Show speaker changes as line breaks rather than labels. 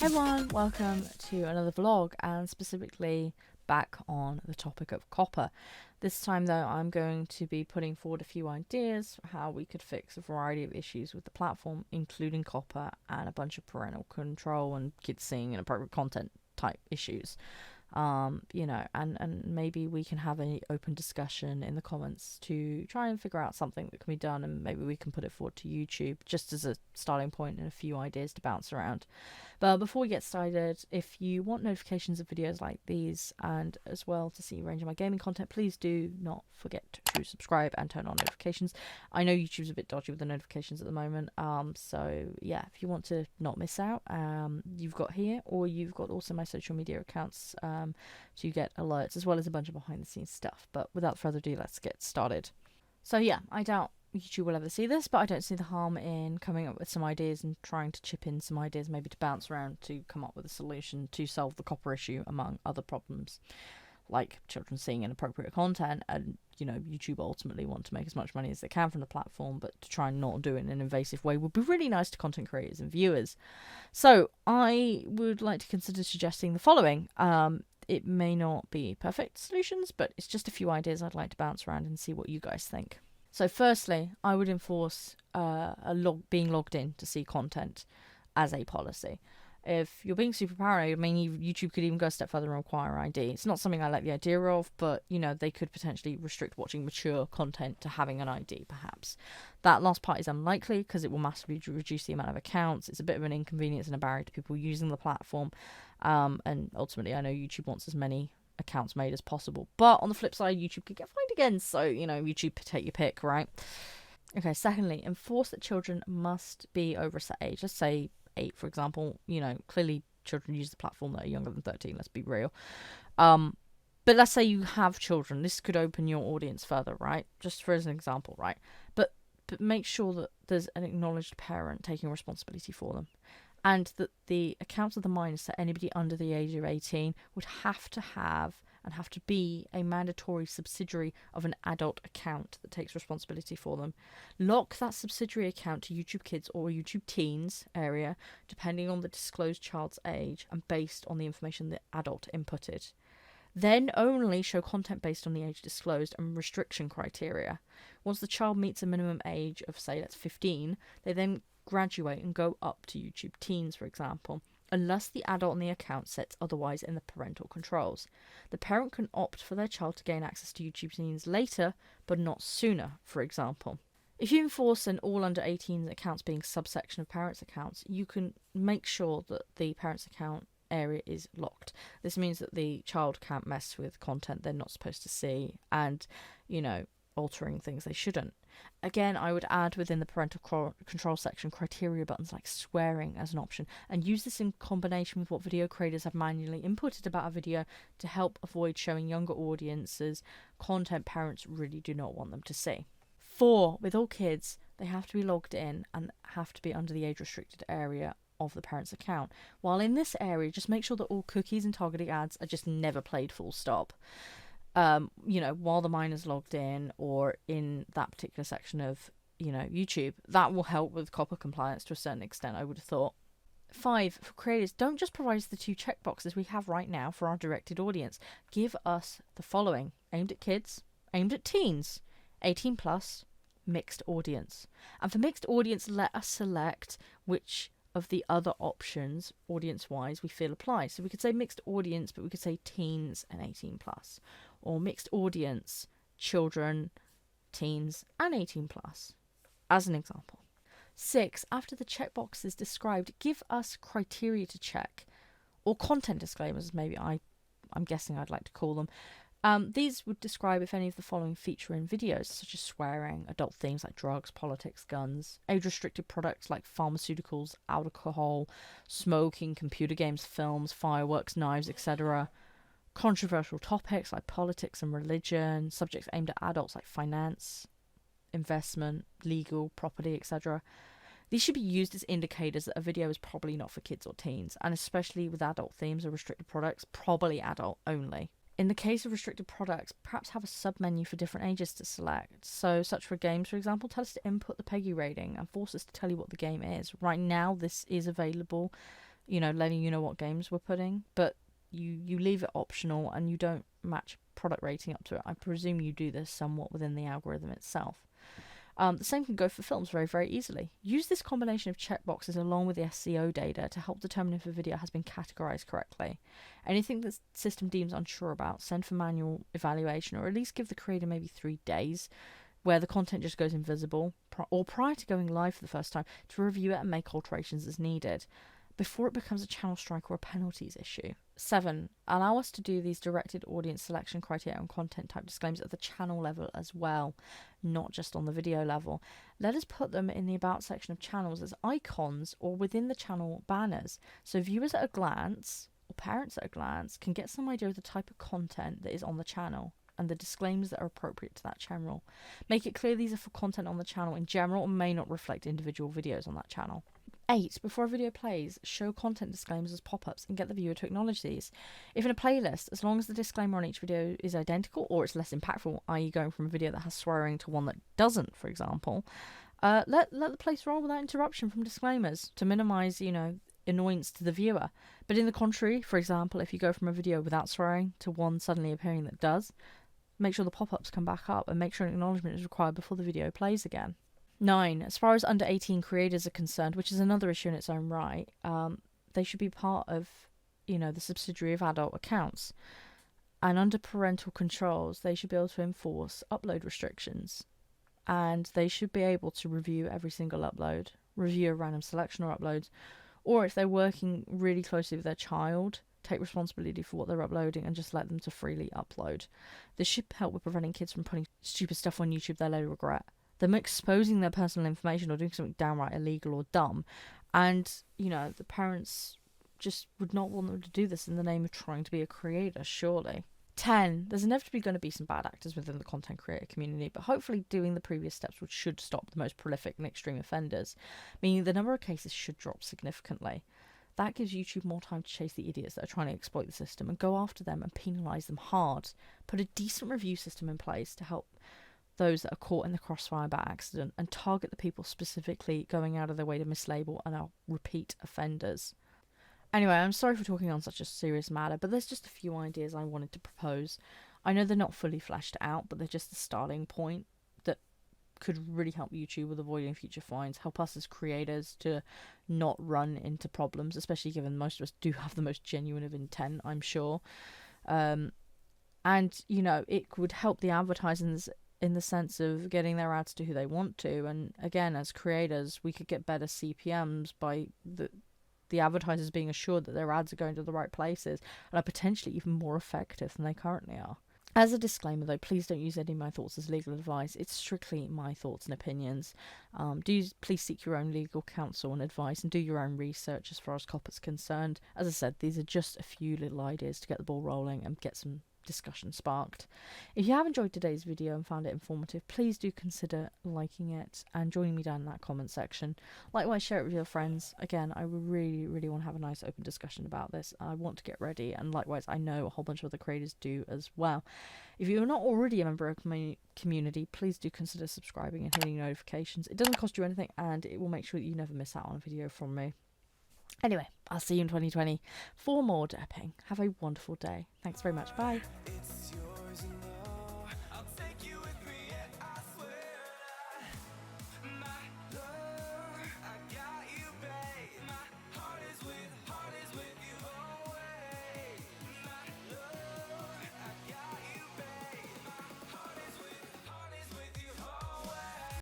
Hey everyone, welcome to another vlog, and specifically back on the topic of COPPA. This time though, I'm going to be putting forward a few ideas for how we could fix a variety of issues with the platform, including COPPA and a bunch of parental control and kids seeing inappropriate content type issues. And maybe we can have an open discussion in the comments to try and figure out something that can be done, and maybe we can put it forward to YouTube just as a starting point and a few ideas to bounce around. But before we get started, if you want notifications of videos like these and as well to see a range of my gaming content, please do not forget to subscribe and turn on notifications. I know YouTube's a bit dodgy with the notifications at the moment, so yeah, if you want to not miss out, you've got here, or you've got also my social media accounts to get alerts, as well as a bunch of behind the scenes stuff. But without further ado, let's get started. So yeah, I doubt YouTube will ever see this, but I don't see the harm in coming up with some ideas and trying to chip in some ideas, maybe to bounce around to come up with a solution to solve the COPPA issue, among other problems like children seeing inappropriate content. And YouTube ultimately want to make as much money as they can from the platform, but to try and not do it in an invasive way would be really nice to content creators and viewers. So I would like to consider suggesting the following. It may not be perfect solutions, but it's just a few ideas I'd like to bounce around and see what you guys think. So firstly, I would enforce being logged in to see content as a policy. If you're being super paranoid, I mean, YouTube could even go a step further and require ID. It's not something I like the idea of, but, they could potentially restrict watching mature content to having an ID, perhaps. That last part is unlikely because it will massively reduce the amount of accounts. It's a bit of an inconvenience and a barrier to people using the platform. And ultimately, I know YouTube wants as many accounts made as possible. But on the flip side, YouTube could get fined again. So, YouTube, take your pick, right? Okay, secondly, enforce that children must be over a set age. Let's say 8, for example. Clearly children use the platform that are younger than 13, let's be real. But let's say you have children. This could open your audience further, right? Just for as an example, right? But make sure that there's an acknowledged parent taking responsibility for them, and that the accounts of the minors, so anybody under the age of 18, would have to be a mandatory subsidiary of an adult account that takes responsibility for them. Lock that subsidiary account to YouTube Kids or YouTube Teens area, depending on the disclosed child's age and based on the information the adult inputted. Then only show content based on the age disclosed and restriction criteria. Once the child meets a minimum age of, say, that's 15, they then graduate and go up to YouTube Teens, for example, unless the adult on the account sets otherwise in the parental controls. The parent can opt for their child to gain access to YouTube Teens later, but not sooner, for example. If you enforce an all under 18 accounts being subsection of parents' accounts, you can make sure that the parents' account area is locked. This means that the child can't mess with content they're not supposed to see and, altering things they shouldn't. Again, I would add within the parental control section criteria buttons like swearing as an option, and use this in combination with what video creators have manually inputted about a video to help avoid showing younger audiences content parents really do not want them to see. 4, with all kids, they have to be logged in and have to be under the age restricted area of the parent's account. While in this area, just make sure that all cookies and targeting ads are just never played full stop. While the minor's logged in or in that particular section of, YouTube. That will help with COPPA compliance to a certain extent, I would have thought. 5, for creators, don't just provide us the 2 checkboxes we have right now for our directed audience. Give us the following: aimed at kids, aimed at teens, 18 plus, mixed audience. And for mixed audience, let us select which of the other options, audience-wise, we feel apply. So we could say mixed audience, but we could say teens and 18 plus. Or mixed audience, children, teens, and 18 plus, as an example. 6, after the checkbox is described, give us criteria to check, or content disclaimers, maybe I'm guessing I'd like to call them. These would describe if any of the following feature in videos, such as swearing, adult themes like drugs, politics, guns, age-restricted products like pharmaceuticals, alcohol, smoking, computer games, films, fireworks, knives, etc., controversial topics like politics and religion, subjects aimed at adults like finance, investment, legal, property, etc. These should be used as indicators that a video is probably not for kids or teens, and especially with adult themes or restricted products, probably adult only. In the case of restricted products, perhaps have a sub-menu for different ages to select. So, such for games, for example, tell us to input the PEGI rating and force us to tell you what the game is. Right now, this is available you know, letting you know what games we're putting, but you leave it optional and you don't match product rating up to it. I presume you do this somewhat within the algorithm itself. The same can go for films very, very easily. Use this combination of checkboxes along with the SEO data to help determine if a video has been categorized correctly. Anything the system deems unsure about, send for manual evaluation, or at least give the creator maybe 3 days where the content just goes invisible, or prior to going live for the first time, to review it and make alterations as needed before it becomes a channel strike or a penalties issue. 7. Allow us to do these directed audience selection criteria and content type disclaimers at the channel level as well, not just on the video level. Let us put them in the about section of channels as icons or within the channel banners, so viewers at a glance, or parents at a glance, can get some idea of the type of content that is on the channel and the disclaimers that are appropriate to that channel. Make it clear these are for content on the channel in general and may not reflect individual videos on that channel. 8. Before a video plays, show content disclaimers as pop-ups and get the viewer to acknowledge these. If in a playlist, as long as the disclaimer on each video is identical or it's less impactful, i.e. going from a video that has swearing to one that doesn't, for example, let the place roll without interruption from disclaimers to minimise, annoyance to the viewer. But in the contrary, for example, if you go from a video without swearing to one suddenly appearing that does, make sure the pop-ups come back up and make sure an acknowledgement is required before the video plays again. 9. As far as under 18 creators are concerned, which is another issue in its own right, they should be part of, the subsidiary of adult accounts. And under parental controls, they should be able to enforce upload restrictions. And they should be able to review every single upload, review a random selection or uploads, or if they're working really closely with their child, take responsibility for what they're uploading and just let them to freely upload. This should help with preventing kids from putting stupid stuff on YouTube they later regret. Them exposing their personal information or doing something downright illegal or dumb. And, the parents just would not want them to do this in the name of trying to be a creator, surely. 10. There's inevitably going to be some bad actors within the content creator community, but hopefully doing the previous steps should stop the most prolific and extreme offenders, meaning the number of cases should drop significantly. That gives YouTube more time to chase the idiots that are trying to exploit the system and go after them and penalise them hard. Put a decent review system in place to help those that are caught in the crossfire by accident and target the people specifically going out of their way to mislabel and are repeat offenders. Anyway, I'm sorry for talking on such a serious matter, but there's just a few ideas I wanted to propose. I know they're not fully fleshed out, but they're just the starting point that could really help YouTube with avoiding future fines, help us as creators to not run into problems, especially given most of us do have the most genuine of intent, I'm sure. And, it would help the advertisers in the sense of getting their ads to who they want to. And again, as creators, we could get better CPMs by the advertisers being assured that their ads are going to the right places and are potentially even more effective than they currently are. As a disclaimer, though, please don't use any of my thoughts as legal advice. It's strictly my thoughts and opinions. Please seek your own legal counsel and advice and do your own research as far as COPPA's concerned. As I said, these are just a few little ideas to get the ball rolling and get some discussion sparked. If you have enjoyed today's video and found it informative, please do consider liking it and joining me down in that comment section. Likewise, share it with your friends. Again, I really, really want to have a nice open discussion about this. I want to get ready, and likewise, I know a whole bunch of other creators do as well. If you're not already a member of the community, please do consider subscribing and hitting notifications. It doesn't cost you anything, and it will make sure that you never miss out on a video from me. Anyway, I'll see you in 2020 for more derping. Have a wonderful day. Thanks very much. Bye.